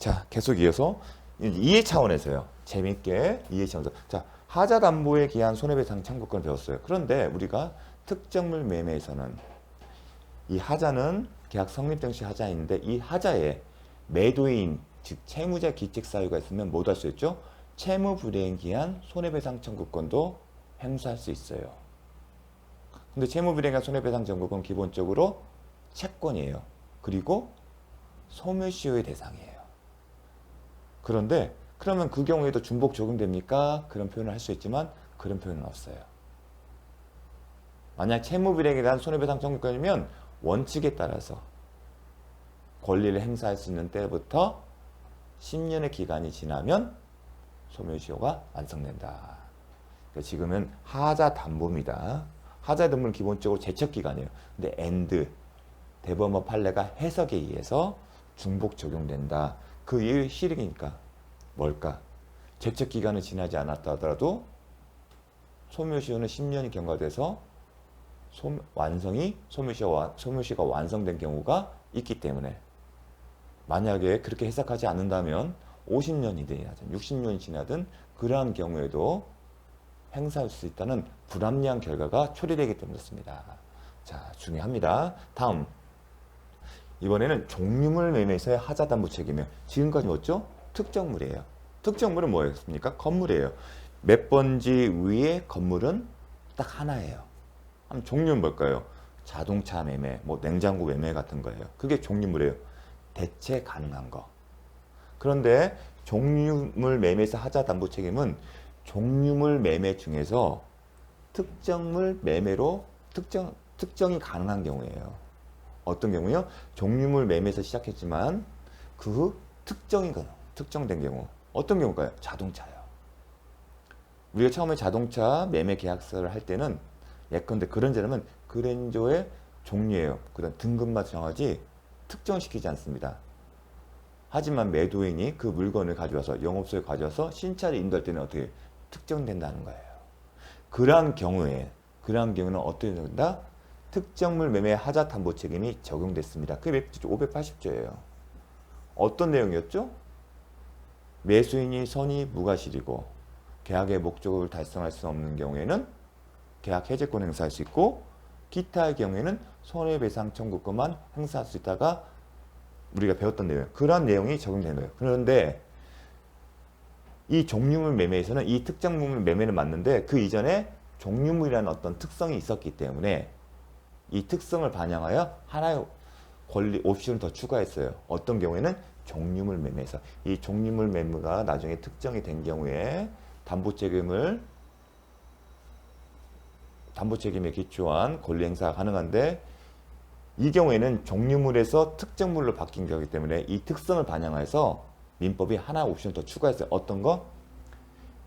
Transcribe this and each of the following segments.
자, 계속 이어서 이해 차원에서요. 재밌게 이해 차원에서. 자, 하자 담보에 기한 손해배상 청구권을 배웠어요. 그런데 우리가 특정물 매매에서는 이 하자는 계약 성립 당시 하자인데 이 하자에 매도인 즉 채무자 기책 사유가 있으면 뭐 할 수 있죠? 채무 불이행 기한 손해배상 청구권도 행사할 수 있어요. 근데 채무 불이행 기한 손해배상 청구권 기본적으로 채권이에요. 그리고 소멸시효의 대상이에요. 그런데 그러면 그 경우에도 중복 적용됩니까? 그런 표현을 할 수 있지만 그런 표현은 없어요. 만약 채무 불이행에 대한 손해배상 청구권이면 원칙에 따라서 권리를 행사할 수 있는 때부터 10년의 기간이 지나면 소멸시효가 완성된다. 그러니까 지금은 하자 담보입니다. 하자 담보는 기본적으로 제척 기간이에요. 근데 and 대법원 판례가 해석에 의해서 중복 적용된다. 그 이유 실익이니까 뭘까? 제척 기간이 지나지 않았다 하더라도 소멸시효는 10년이 경과돼서 소멸시효가 완성된 경우가 있기 때문에 만약에 그렇게 해석하지 않는다면 50년이 지나든 60년이 지나든 그러한 경우에도 행사할 수 있다는 불합리한 결과가 초래되기 때문에 그렇습니다. 자, 중요합니다. 다음 이번에는 종류물 매매에서의 하자 담보 책임이에요. 지금까지 뭐였죠? 특정물이에요. 특정물은 뭐였습니까? 건물이에요. 몇 번지 위에 건물은 딱 하나예요. 그럼 종류는 뭘까요? 자동차 매매, 뭐 냉장고 매매 같은 거예요. 그게 종류물이에요. 대체 가능한 거. 그런데 종류물 매매에서 하자 담보 책임은 종류물 매매 중에서 특정물 매매로 특정이 가능한 경우예요. 어떤 경우요? 종류물 매매에서 시작했지만 그 후 특정된 경우. 어떤 경우일까요? 자동차요. 우리가 처음에 자동차 매매 계약서를 할 때는 예컨대 그랜저라면 그랜저의 종류예요. 그다음 등급만 정하지 특정시키지 않습니다. 하지만 매도인이 그 물건을 가져와서 영업소에 가져와서 신차를 인도할 때는 어떻게 특정된다는 거예요. 그러한 경우는 어떻게 된다? 특정물 매매 하자 담보 책임이 적용됐습니다. 그게 580조예요. 어떤 내용이었죠? 매수인이 선의 무과실이고 계약의 목적을 달성할 수 없는 경우에는 계약 해제권 행사할 수 있고 기타의 경우에는 손해배상 청구권만 행사할 수 있다가 우리가 배웠던 내용, 그런 내용이 적용되는 거예요. 그런데 이 종류물 매매에서는 이 특정물 매매는 맞는데 그 이전에 종류물이라는 어떤 특성이 있었기 때문에 이 특성을 반영하여 하나의 권리 옵션을 더 추가했어요. 어떤 경우에는 종류물 매매에서 이 종류물 매매가 나중에 특정이 된 경우에 담보 책임에 기초한 권리 행사가 가능한데 이 경우에는 종류물에서 특정물로 바뀐 거기 때문에 이 특성을 반영해서 민법이 하나 옵션을 더 추가했어요. 어떤 거?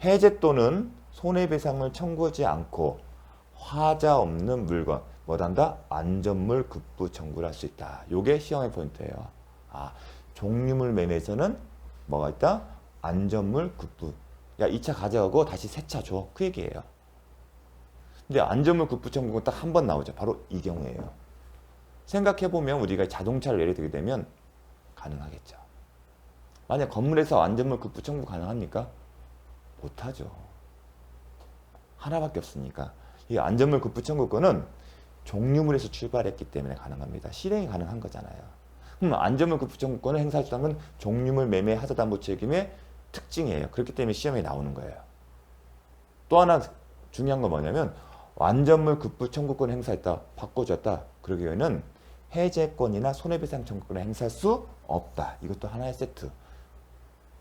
해제 또는 손해배상을 청구하지 않고 화자 없는 물건 뭐단다? 안전물 급부 청구를 할 수 있다. 이게 시험의 포인트예요. 종류물 매매에서는 뭐가 있다? 안전물 급부. 야, 이 차 가져가고 다시 새 차 줘. 그 얘기예요. 근데 안전물 급부 청구는 딱 한 번 나오죠. 바로 이 경우예요. 생각해보면 우리가 자동차를 예를 들게 되면 가능하겠죠. 만약 건물에서 안전물 급부 청구 가능합니까? 못하죠. 하나밖에 없으니까. 이 안전물 급부 청구권은 종류물에서 출발했기 때문에 가능합니다. 실행이 가능한 거잖아요. 그럼 안전물 급부 청구권을 행사할 수 있다는 종류물 매매 하자 담보 책임의 특징이에요. 그렇기 때문에 시험에 나오는 거예요. 또 하나 중요한 건 뭐냐면 안전물 급부 청구권 행사했다, 바꿔줬다. 그러기에는 해제권이나 손해배상 청구권을 행사할 수 없다. 이것도 하나의 세트.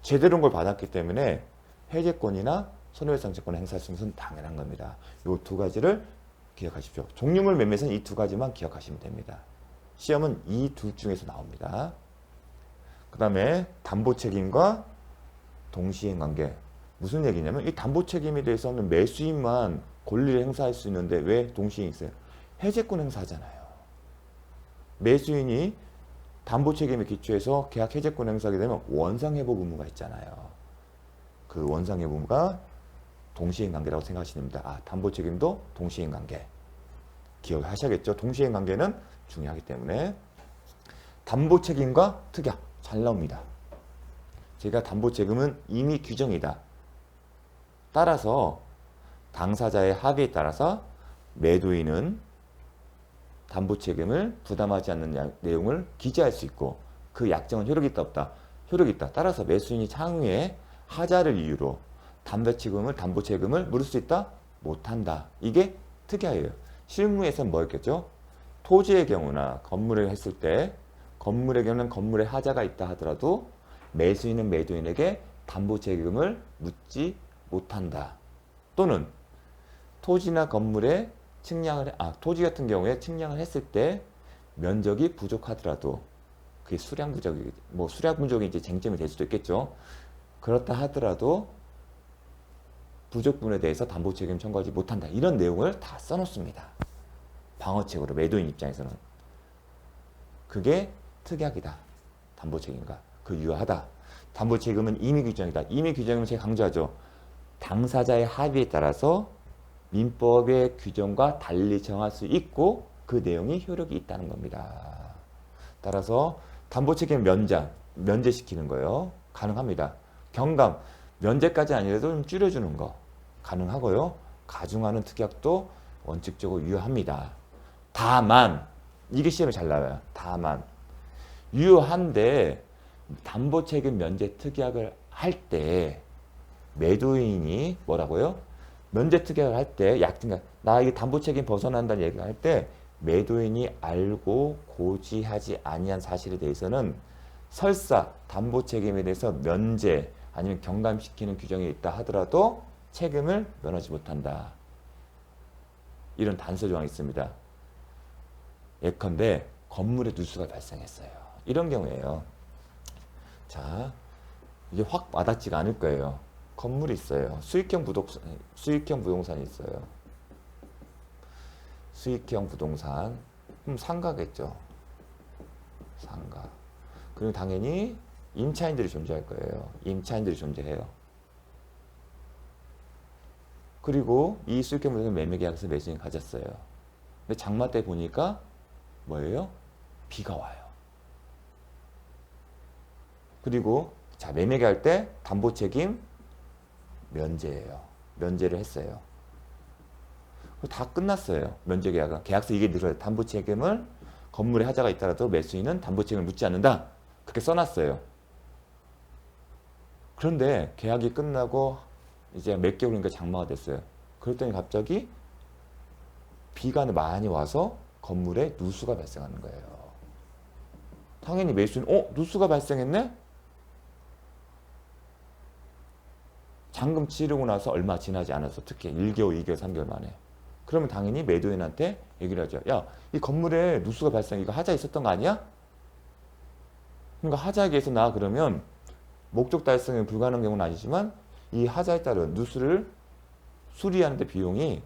제대로 걸 받았기 때문에 해제권이나 손해배상 청구권을 행사할 수 있는 것은 당연한 겁니다. 이 두 가지를 기억하십시오. 종류물 매매에서는 이 두 가지만 기억하시면 됩니다. 시험은 이 둘 중에서 나옵니다. 그 다음에 담보 책임과 동시행 관계. 무슨 얘기냐면 이 담보 책임에 대해서는 매수인만 권리를 행사할 수 있는데 왜 동시행이 있어요? 해제권 행사하잖아요. 매수인이 담보 책임에 기초해서 계약 해제권 행사하게 되면 원상회복 의무가 있잖아요. 그 원상회복 의무가 동시행 관계라고 생각하시면 됩니다. 담보 책임도 동시행 관계. 기억하셔야겠죠? 동시행 관계는 중요하기 때문에 담보 책임과 특약 잘 나옵니다. 제가 담보채금은 임의 규정이다. 따라서 당사자의 합의에 따라서 매도인은 담보채금을 부담하지 않는 내용을 기재할 수 있고 그 약정은 효력이 있다 없다? 효력이 있다. 따라서 매수인이 향후에 하자를 이유로 담보채금을 물을 수 있다? 못한다. 이게 특이해요. 실무에서는 뭐였겠죠? 토지의 경우나 건물을 했을 때 건물의 경우는 건물에 하자가 있다 하더라도 매수인은 매도인에게 담보채금을 묻지 못한다. 또는 토지나 건물에 토지 같은 경우에 측량을 했을 때 면적이 부족하더라도 그게 수량 부족이 이제 쟁점이 될 수도 있겠죠. 그렇다 하더라도 부족분에 대해서 담보책임 청구하지 못한다. 이런 내용을 다 써놓습니다. 방어책으로 매도인 입장에서는. 그게 특약이다. 담보책임과 그 유효하다. 담보책임은 임의규정이다. 임의규정은 제가 강조하죠. 당사자의 합의에 따라서 민법의 규정과 달리 정할 수 있고 그 내용이 효력이 있다는 겁니다. 따라서 담보책임 면제시키는 거요. 가능합니다. 경감, 면제까지 아니라도 좀 줄여주는 거 가능하고요. 가중하는 특약도 원칙적으로 유효합니다. 다만 이게 시험에 잘 나와요. 다만 유효한데 담보책임 면제 특약을 할 때 매도인이 뭐라고요? 면제 특약을 할 때 나 이게 담보책임 벗어난다는 얘기를 할 때 매도인이 알고 고지하지 아니한 사실에 대해서는 설사 담보책임에 대해서 면제 아니면 경감시키는 규정이 있다 하더라도 책임을 면하지 못한다. 이런 단서 조항이 있습니다. 예컨대 건물에 누수가 발생했어요. 이런 경우에요. 자, 이게 확 와닿지가 않을 거예요. 건물이 있어요. 수익형 부동산이 있어요. 수익형 부동산. 그럼 상가겠죠. 상가. 그리고 당연히 임차인들이 존재할 거예요. 임차인들이 존재해요. 그리고 이 수익형 부동산 매매 계약서 매수인이 가졌어요. 근데 장마 때 보니까 뭐예요? 비가 와요. 그리고 자, 매매 계약할 때 담보책임 면제예요. 면제를 했어요. 다 끝났어요. 면제 계약은. 계약서 이게 늘어요. 담보책임을 건물에 하자가 있더라도 매수인은 담보책임을 묻지 않는다. 그렇게 써놨어요. 그런데 계약이 끝나고 이제 몇 개월인가 장마가 됐어요. 그랬더니 갑자기 비가 많이 와서 건물에 누수가 발생하는 거예요. 당연히 매수인 누수가 발생했네? 잔금 치르고 나서 얼마 지나지 않아서 특히 1개월, 2개월, 3개월 만에. 그러면 당연히 매도인한테 얘기를 하죠. 야, 이 건물에 누수가 발생, 이거 하자 있었던 거 아니야? 그러니까 하자에 의해서 나 그러면 목적 달성이 불가능한 경우는 아니지만 이 하자에 따른 누수를 수리하는 데 비용이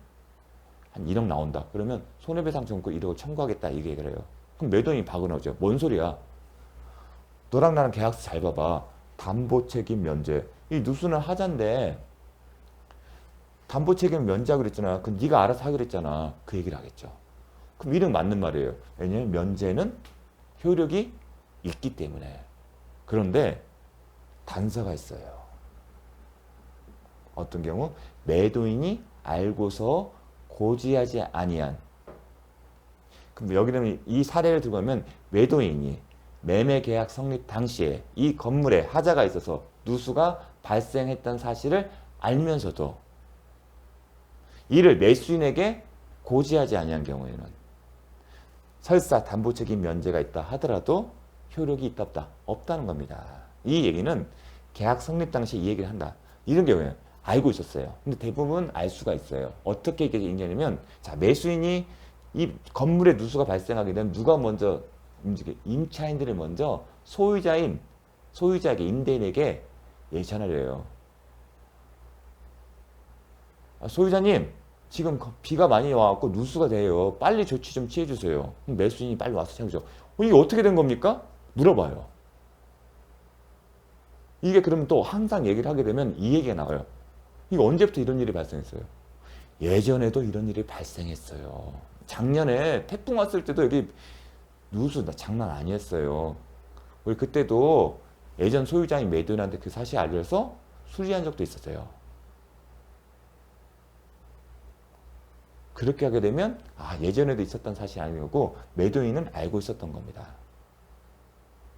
한 1억 나온다. 그러면 손해배상 청구 1억을 청구하겠다. 이게 얘기를 해요. 그럼 매도인이 박은하죠. 뭔 소리야? 너랑 나랑 계약서 잘 봐봐. 담보책임 면제. 이 누수는 하자인데 담보책임 면제하기로 했잖아. 그 네가 알아서 하기로 했잖아. 그 얘기를 하겠죠. 그럼 이런 맞는 말이에요. 왜냐하면 면제는 효력이 있기 때문에. 그런데 단서가 있어요. 어떤 경우 매도인이 알고서 고지하지 아니한. 그럼 여기는 이 사례를 들고 가면 매도인이 매매 계약 성립 당시에 이 건물에 하자가 있어서 누수가 발생했다는 사실을 알면서도 이를 매수인에게 고지하지 아니한 경우에는 설사 담보책임 면제가 있다 하더라도 효력이 있다 없다는 겁니다. 이 얘기는 계약 성립 당시에 이 얘기를 한다. 이런 경우에 알고 있었어요. 근데 대부분 알 수가 있어요. 어떻게 이게 인정하냐면 자, 매수인이 이 건물에 누수가 발생하게 되면 누가 먼저 임차인들이 먼저 소유자에게 임대인에게 전화를 해요. 소유자님, 지금 비가 많이 와갖고 누수가 돼요. 빨리 조치 좀 취해주세요. 그럼 매수인이 빨리 와서 채우죠. 이게 어떻게 된 겁니까? 물어봐요. 이게 그러면 또 항상 얘기를 하게 되면 이 얘기가 나와요. 이거 언제부터 이런 일이 발생했어요? 예전에도 이런 일이 발생했어요. 작년에 태풍 왔을 때도 여기 누수 장난 아니었어요. 우리 그때도 예전 소유자인 매도인한테 그 사실 알려서 수리한 적도 있었어요. 그렇게 하게 되면 예전에도 있었던 사실이 아니고 매도인은 알고 있었던 겁니다.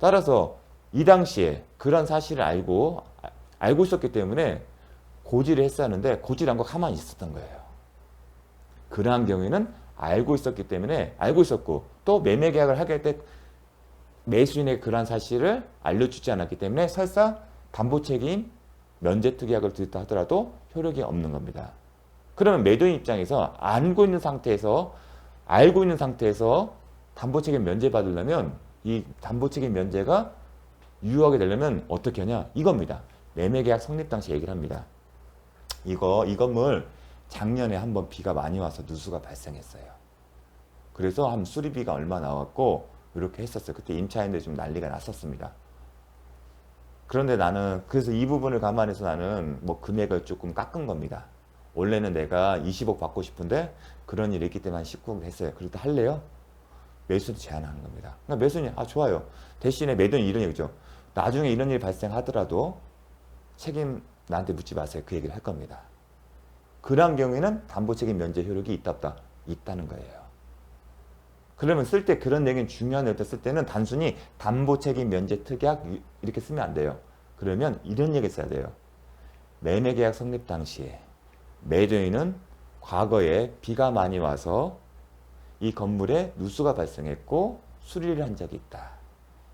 따라서 이 당시에 그런 사실을 알고 있었기 때문에 고지를 했었는데 고지를 안 하고 가만히 있었던 거예요. 그러한 경우에는 알고 있었고 또 매매 계약을 하게 할 때 매수인에게 그러한 사실을 알려주지 않았기 때문에 설사 담보책임 면제특 계약을 들었다 하더라도 효력이 없는 겁니다. 그러면 매도인 입장에서 알고 있는 상태에서 담보책임 면제 받으려면 이 담보책임 면제가 유효하게 되려면 어떻게 하냐 이겁니다. 매매계약 성립 당시 얘기를 합니다. 이 건물 작년에 한번 비가 많이 와서 누수가 발생했어요. 그래서 한 수리비가 얼마 나왔고 이렇게 했었어요. 그때 임차인들 좀 난리가 났었습니다. 그런데 나는 그래서 이 부분을 감안해서 나는 뭐 금액을 조금 깎은 겁니다. 원래는 내가 20억 받고 싶은데 그런 일이 있기 때문에 한 19억 했어요. 그럴 때 할래요? 매수도 제한하는 겁니다. 그러니까 매수인이 좋아요. 대신에 매도인이 이런 얘기죠. 나중에 이런 일이 발생하더라도 책임 나한테 묻지 마세요. 그 얘기를 할 겁니다. 그러한 경우에는 담보책임 면제 효력이 있다 없다? 있다는 거예요. 그러면 쓸 때 그런 얘기는 중요한 내용 쓸 때는 단순히 담보책임 면제 특약 이렇게 쓰면 안 돼요. 그러면 이런 얘기 써야 돼요. 매매계약 성립 당시에 매도인은 과거에 비가 많이 와서 이 건물에 누수가 발생했고 수리를 한 적이 있다.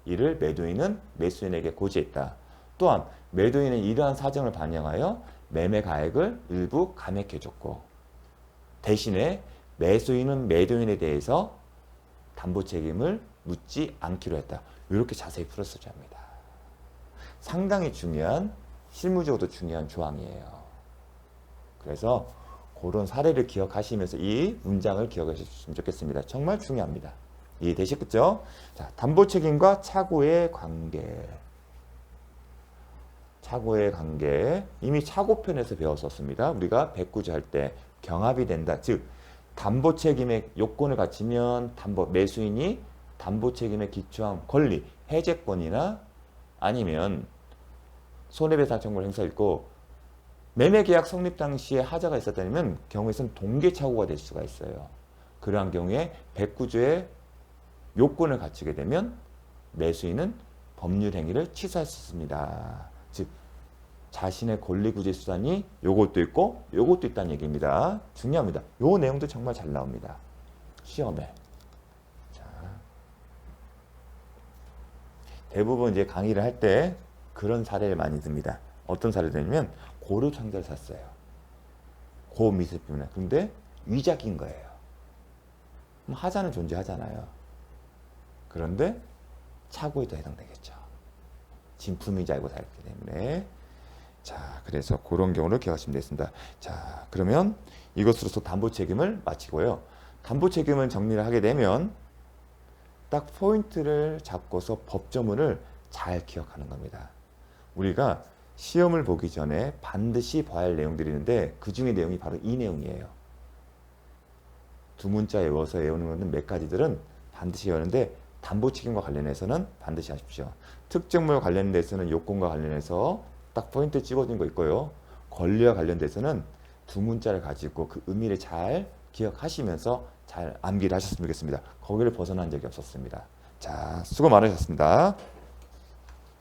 이를 매도인은 매수인에게 고지했다. 또한 매도인은 이러한 사정을 반영하여 매매 가액을 일부 감액해줬고 대신에 매수인은 매도인에 대해서 담보 책임을 묻지 않기로 했다. 이렇게 자세히 풀었어야 합니다. 상당히 중요한 실무적으로 중요한 조항이에요. 그래서 그런 사례를 기억하시면서 이 문장을 기억하셨으면 좋겠습니다. 정말 중요합니다. 이해되셨겠죠? 자, 담보 책임과 차고의 관계. 차고의 관계. 이미 차고편에서 배웠었습니다. 우리가 백구조 할 때 경합이 된다. 즉 담보 책임의 요건을 갖추면 매수인이 담보 책임에 기초한 권리, 해제권이나 아니면 손해배상 청구를 행사했고 매매계약 성립 당시에 하자가 있었다면 경우에선 동계차고가 될 수가 있어요. 그러한 경우에 백구조의 요건을 갖추게 되면 매수인은 법률 행위를 취소할 수 있습니다. 즉 자신의 권리구제 수단이 요것도 있고 요것도 있다는 얘기입니다. 중요합니다. 요 내용도 정말 잘 나옵니다. 시험에. 자, 대부분 이제 강의를 할 때 그런 사례를 많이 듭니다. 어떤 사례냐면 고를 창자를 샀어요. 고 미술품이나. 근데 위작인 거예요. 그럼 하자는 존재하잖아요. 그런데 차고에도 해당되겠죠. 진품인지 알고 살기 때문에. 자, 그래서 그런 경우를 기억하시면 되겠습니다. 자, 그러면 이것으로서 담보 책임을 마치고요. 담보 책임을 정리를 하게 되면 딱 포인트를 잡고서 법조문을 잘 기억하는 겁니다. 우리가 시험을 보기 전에 반드시 봐야 할 내용들이 있는데 그 중에 내용이 바로 이 내용이에요. 두 문자 외워서 외우는 것은 몇 가지들은 반드시 외우는데 담보 책임과 관련해서는 반드시 하십시오. 특정물 관련돼서는 요건과 관련해서 딱 포인트 찍어준 거 있고요. 권리와 관련돼서는 두 문자를 가지고 그 의미를 잘 기억하시면서 잘 암기를 하셨으면 좋겠습니다. 거기를 벗어난 적이 없었습니다. 자, 수고 많으셨습니다.